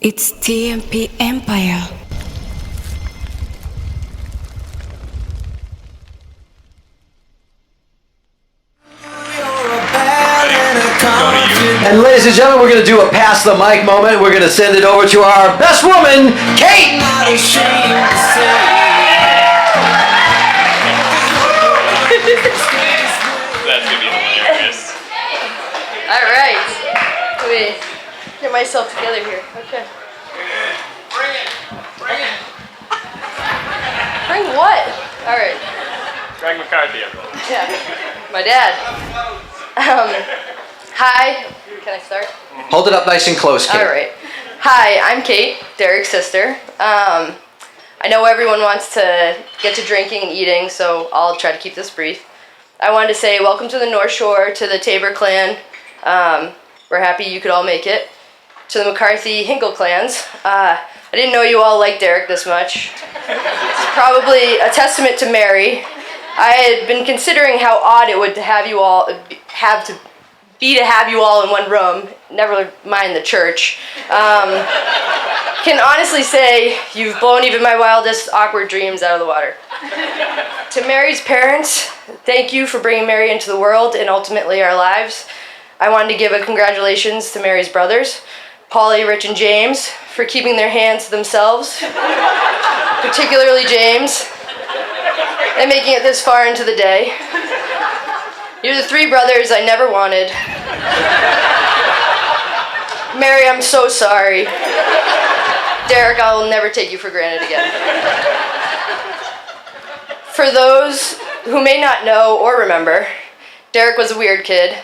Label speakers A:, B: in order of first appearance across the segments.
A: It's TMP Empire.
B: And ladies and gentlemen, we're going to do a pass the mic moment. We're going to send it over to our best woman, Kate.
C: That's going to be hilarious.
D: All right. Let me get myself together here. Okay. Bring what? All right.
C: Greg McCarthy, everyone.
D: Yeah. My dad. Hi. Can I start?
B: Hold it up nice and close, Kate.
D: All right. Hi, I'm Kate, Derek's sister. I know everyone wants to get to drinking and eating, so I'll try to keep this brief. I wanted to say welcome to the North Shore, to the Tabor clan. We're happy you could all make it. To the McCarthy Hinkle clans. I didn't know you all liked Derek this much. It's probably a testament to Mary. I had been considering how odd it would to have you all have you all in one room, never mind the church. Can honestly say you've blown even my wildest awkward dreams out of the water. To Mary's parents, thank you for bringing Mary into the world and ultimately our lives. I wanted to give a congratulations to Mary's brothers, Polly, Rich, and James, for keeping their hands to themselves, particularly James, and making it this far into the day. You're the three brothers I never wanted. Mary, I'm so sorry. Derek, I will never take you for granted again. For those who may not know or remember, Derek was a weird kid.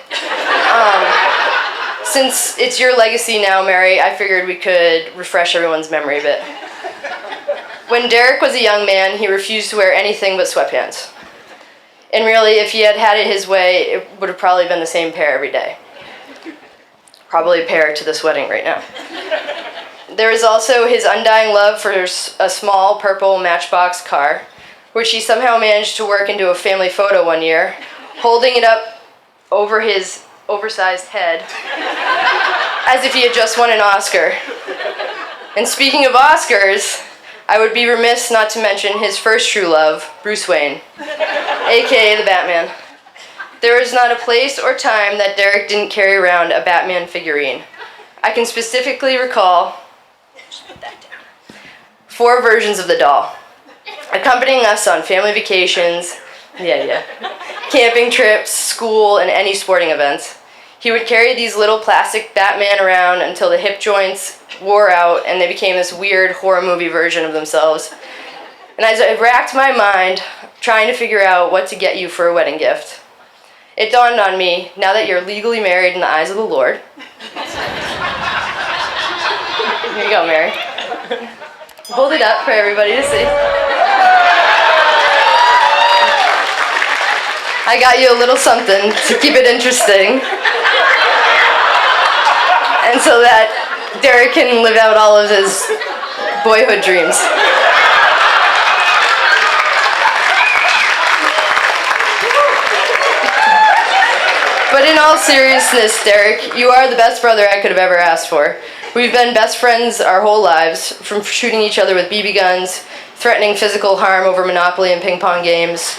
D: Since it's your legacy now, Mary, I figured we could refresh everyone's memory a bit. When Derek was a young man, he refused to wear anything but sweatpants. And really, if he had had it his way, it would have probably been the same pair every day. Probably a pair to this wedding right now. There is also his undying love for a small purple Matchbox car, which he somehow managed to work into a family photo one year, holding it up over his oversized head, as if he had just won an Oscar. And speaking of Oscars, I would be remiss not to mention his first true love, Bruce Wayne, aka the Batman. There is not a place or time that Derek didn't carry around a Batman figurine. I can specifically recall, just put that down, 4 versions of the doll, accompanying us on family vacations, camping trips, school, and any sporting events. He would carry these little plastic Batman around until the hip joints wore out and they became this weird horror movie version of themselves. And as I racked my mind trying to figure out what to get you for a wedding gift, it dawned on me, now that you're legally married in the eyes of the Lord. Here you go, Mary. Hold it up for everybody to see. I got you a little something to keep it interesting. And so that Derek can live out all of his boyhood dreams. But in all seriousness, Derek, you are the best brother I could have ever asked for. We've been best friends our whole lives, from shooting each other with BB guns, threatening physical harm over Monopoly and ping pong games,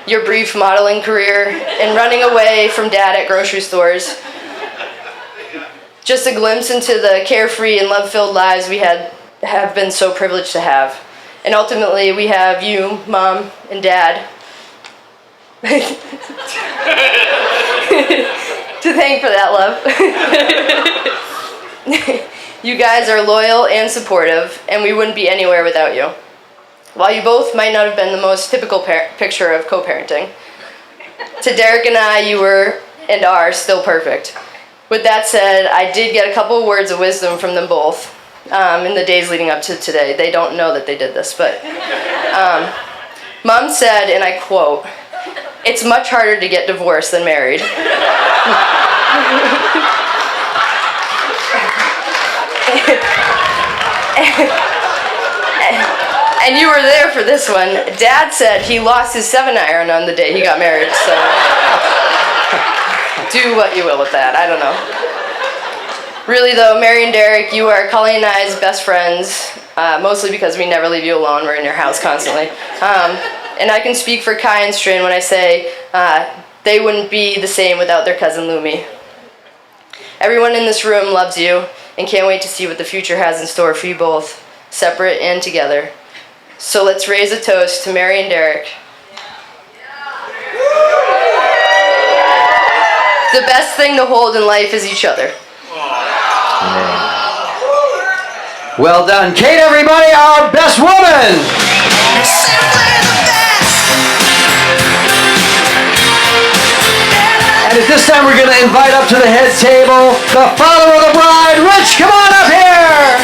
D: your brief modeling career, and running away from Dad at grocery stores. Just a glimpse into the carefree and love-filled lives we have been so privileged to have. And ultimately, we have you, Mom, and Dad, to thank for that love. You guys are loyal and supportive, and we wouldn't be anywhere without you. While you both might not have been the most typical picture of co-parenting, to Derek and I, you were and are still perfect. With that said, I did get a couple of words of wisdom from them both in the days leading up to today. They don't know that they did this, but Mom said, and I quote, "It's much harder to get divorced than married." And you were there for this one. Dad said he lost his 7-iron on the day he got married, so do what you will with that. I don't know. Really though, Mary and Derek, you are Colleen and I's best friends, mostly because we never leave you alone. We're in your house constantly. And I can speak for Kai and Strin when I say they wouldn't be the same without their cousin Lumi. Everyone in this room loves you and can't wait to see what the future has in store for you both, separate and together. So let's raise a toast to Mary and Derek. The best thing to hold in life is each other.
B: Well done. Kate, everybody, our best woman. And at this time, we're going to invite up to the head table the father of the bride, Rich. Come on up here.